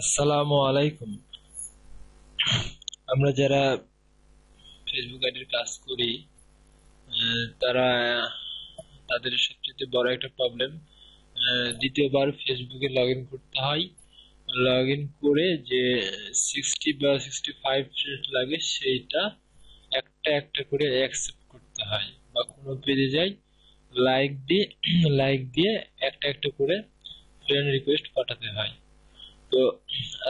আসসালামু আলাইকুম। আমরা যারা ফেসবুক আইডির কাজ করি, তারা তাদের সবচেয়ে বড় একটা প্রবলেম, দ্বিতীয়বার ফেসবুকে লগ ইন করতে হয়। লগ ইন করে যে 60 বা 65 মিনিট লাগে, সেইটা একটা একটা করে অ্যাকসেপ্ট করতে হয়, বা কোনো পেজে যাই লাইক দিয়ে একটা একটা করে ফ্রেন্ড রিকোয়েস্ট পাঠাতে হয়। তো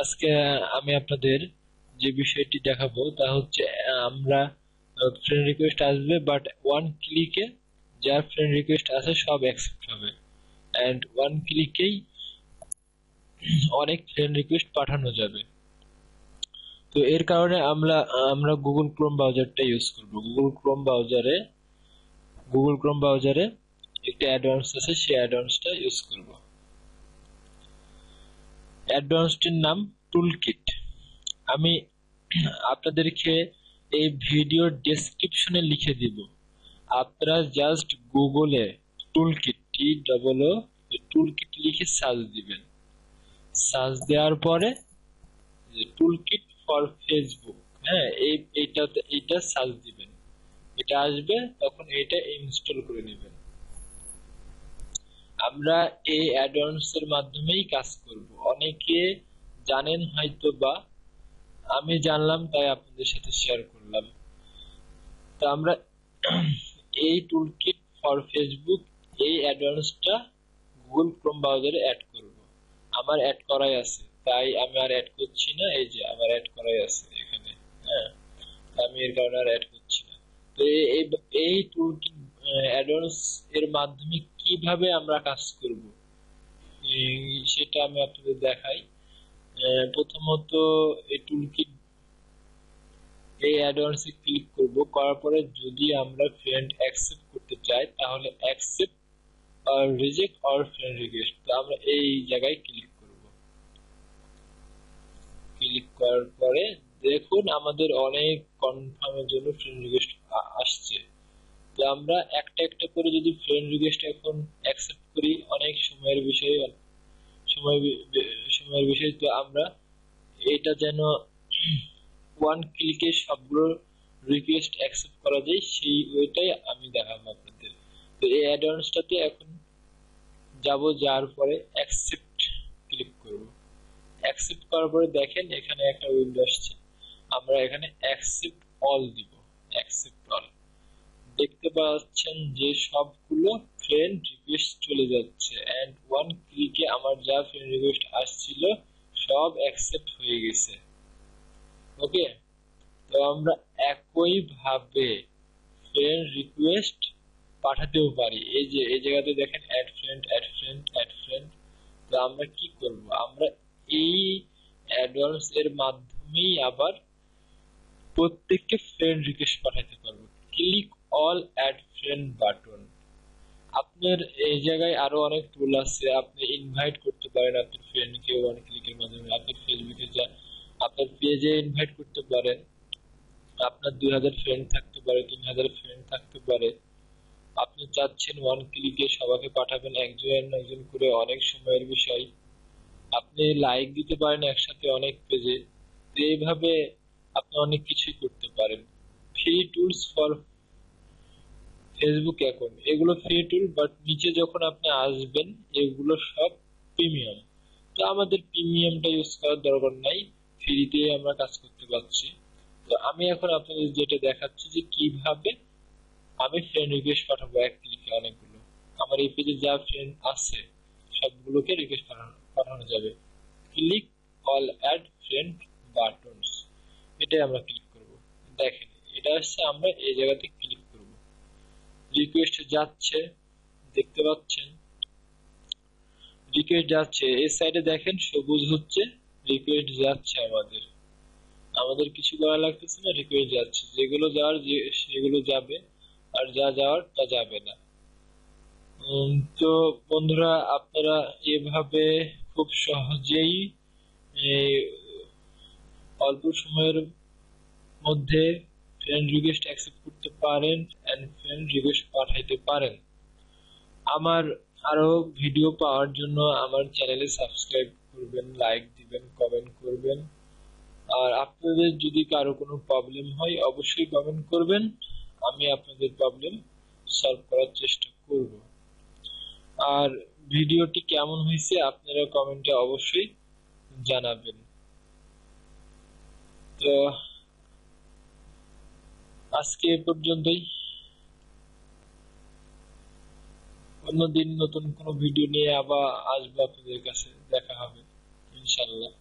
আজকে আমি আপনাদের যে বিষয়টি দেখাবো তা হচ্ছে, আমরা ফ্রেন্ড রিকোয়েস্ট আসবে, বাট ওয়ান ক্লিকে যার ফ্রেন্ড রিকোয়েস্ট আছে সব অ্যাকসেপ্ট হবে, এন্ড ওয়ান ক্লিকেই অনেক ফ্রেন্ড রিকোয়েস্ট পাঠানো যাবে। তো এর কারণে আমরা গুগল ক্রোম ব্রাউজারটা ইউজ করব। গুগল ক্রোম ব্রাউজারে একটা অ্যাডভান্স আছে, সেই অ্যাডভান্সটা ইউজ করব। অ্যাডভান্সটির নাম টুলকিট। আমি আপনাদেরকে এই ভিডিওর ডেসক্রিপশনে লিখে দিব। আপনারা জাস্ট গুগলে টুলকিট টুলকিট লিখে সার্চ দিবেন। সার্চ দেওয়ার পরে টুলকিট ফর ফেসবুক, হ্যাঁ, এইটা সার্চ দিবেন। এটা আসবে, তখন এটা ইনস্টল করে নেবেন। আমরা এই অ্যাডভান্স এর মাধ্যমেই কাজ করব। অনেকে জানেন হয়তো, বা আমি জানলাম তাই আপনাদের সাথে শেয়ার করলাম। তো আমরা এই টুলকিট ফর ফেসবুক, এই অ্যাডভান্সটা গুগল ক্রোম ব্রাউজারে অ্যাড করব। আমার অ্যাড করাই আছে, তাই আমি আর অ্যাড করছি না। এই যে আমার অ্যাড করাই আছে এখানে, হ্যাঁ, আমি এর কারণে আর অ্যাড করছি না। তো এই টুলকিট অ্যাডভান্স এর মাধ্যমে কিভাবে আমরা কাজ করব, সেটা আমি আপনাদের দেখাই। প্রথমত এই টুলকিট এই অ্যাডভান্সে ক্লিক করব। করার পরে যদি আমরা ফ্রেন্ড অ্যাকসেপ্ট করতে চাই, তাহলে অ্যাকসেপ্ট আর রিজেক্ট অর ফ্রেন্ড রিকোয়েস্ট, তো আমরা এই জায়গায় ক্লিক করব। ক্লিক করার পরে দেখুন আমাদের অনেক কনফার্মের জন্য ফ্রেন্ড রিকোয়েস্ট আসছে। তো আমরা একটা একটা করে যদি ফ্রেন্ড রিকোয়েস্ট এখন অ্যাকসেপ্ট করি, অনেক সময় সময়ের বিষয়। তো আমরা এটা যেন ওয়ান ক্লিকে সবগুলো রিকোয়েস্ট অ্যাকসেপ্ট করা যায়, সেই ওইটাই আমি দেখাবো আপনাদের। তো এই অ্যাডভান্সটাতে এখন যাব, যাওয়ার পরে অ্যাকসেপ্ট ক্লিক করব। অ্যাকসেপ্ট করার পরে দেখেন এখানে একটা উইন্ডো আসছে। আমরা এখানে অ্যাকসেপ্ট অল দিব। অ্যাকসেপ্ট অল দেখতে পাচ্ছেন যে সবগুলো ফ্রেন্ড রিকোয়েস্ট চলে যাচ্ছে, এন্ড ওয়ান ক্লিকে আমার যা ফ্রেন্ড রিকোয়েস্ট আসছিল সব অ্যাকসেপ্ট হয়ে গেছে। ওকে, তো আমরা একই ভাবে ফ্রেন্ড রিকোয়েস্ট পাঠাতেও পারি। এই যে এই জায়গাতে দেখেন add friend, add friend, add friend. তো আমরা কি করব, আমরা এই অ্যাডভান্স এর মাধ্যমেই আবার প্রত্যেককে ফ্রেন্ড রিকোয়েস্ট পাঠাতে পারবো। Click all add friend button. আপনার এই জায়গায় আরো অনেক টুল আছে। আপনি ইনভাইট করতে পারেন আপনার ফ্রেন্ডকে ওয়ান ক্লিকের মাধ্যমে। আপনার ফেসবুকে যা আপনার পেজে ইনভাইট করতে পারেন। আপনার 2000 ফ্রেন্ড থাকতে পারে, 3000 ফ্রেন্ড থাকতে পারে। আপনি চাচ্ছেন ওয়ান ক্লিকে সবাইকে পাঠাবেন একজন একজন করে, অনেক সময়ের বিষয়। আপনি লাইক দিতে পারেন একসাথে অনেক পেজে। তো এইভাবে আপনি অনেক কিছুই করতে পারেন। Free tools for Facebook account, এগুলো ফ্রি টুল, বাট নিচে যখন আপনি আসবেন এগুলো সব প্রিমিয়াম। তো আমাদের প্রিমিয়ামটা ইউজ করার দরকার নাই, ফ্রিতে আমরা কাজ করতে পারছি। তো আমি এখন আপনাদের যেটা দেখাচ্ছি যে কিভাবে আমি ফ্রেন্ড রিকোয়েস্ট পাঠাবো এক ক্লিকে অনেকগুলো। আমার এই পেজে যা ফ্রেন্ড আছে সবগুলোকে রিকোয়েস্ট পাঠানো যাবে। Click all add friend buttons, এটাই আমরা ক্লিক করব। দেখেন এটা হচ্ছে, আমরা এই জায়গাতে ক্লিক করব। রিকোয়েস্ট যাচ্ছে, দেখতে পাচ্ছেন রিকোয়েস্ট যাচ্ছে। এই সাইডে দেখেন সবুজ হচ্ছে, রিকোয়েস্ট যাচ্ছে। আমাদের আমাদের কিছু করা লাগতেছে না, রিকোয়েস্ট যাচ্ছে। যেগুলো যাওয়ার সেগুলো যাবে, আর যা যাওয়ার তা যাবে না। তো বন্ধুরা, আপনারা এভাবে খুব সহজেই এই অল্প সময়ের মধ্যে ফ্রেন্ড রিকোয়েস্ট অ্যাকসেপ্ট করতে পারেন এন্ড ফ্রেন্ড রিকোয়েস্ট পাঠাইতে পারেন। আমার আরো ভিডিও পাওয়ার জন্য আমার চ্যানেলে সাবস্ক্রাইব করবেন, লাইক দিবেন, কমেন্ট করবেন। আর আপনাদের যদি কারো কোনো প্রবলেম হয় অবশ্যই কমেন্ট করবেন, আমি আপনাদের প্রবলেম সলভ করার চেষ্টা করব। আর ভিডিওটি কেমন হয়েছে আপনারা কমেন্টে অবশ্যই জানাবেন। তো আজকে এ পর্যন্তই, অন্যদিন নতুন কোনো ভিডিও নিয়ে আবার আসবো আপনাদের কাছে, দেখা হবে ইনশাল্লাহ।